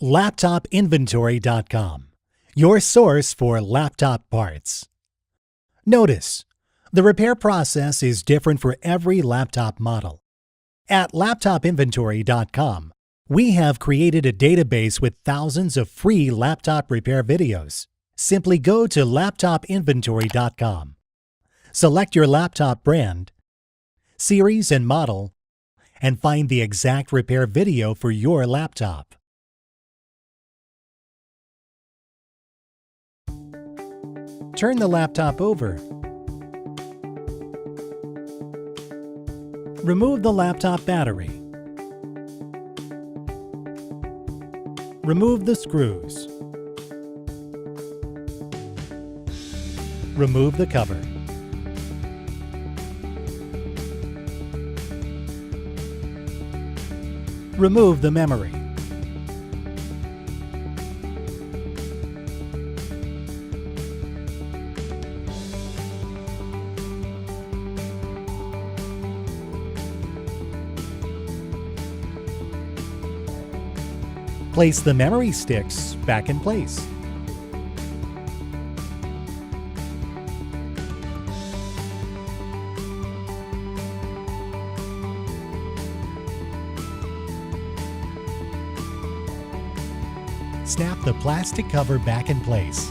LaptopInventory.com, your source for laptop parts. Notice, the repair process is different for every laptop model. At LaptopInventory.com, we have created a database with thousands of free laptop repair videos. Simply go to LaptopInventory.com, select your laptop brand, series and model, and find the exact repair video for your laptop. Turn the laptop over. Remove the laptop battery. Remove the screws. Remove the cover. Remove the memory. Place the memory sticks back in place. Snap the plastic cover back in place.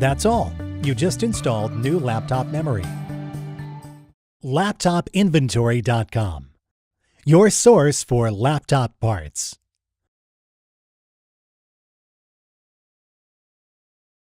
That's all. You just installed new laptop memory. LaptopInventory.com, your source for laptop parts.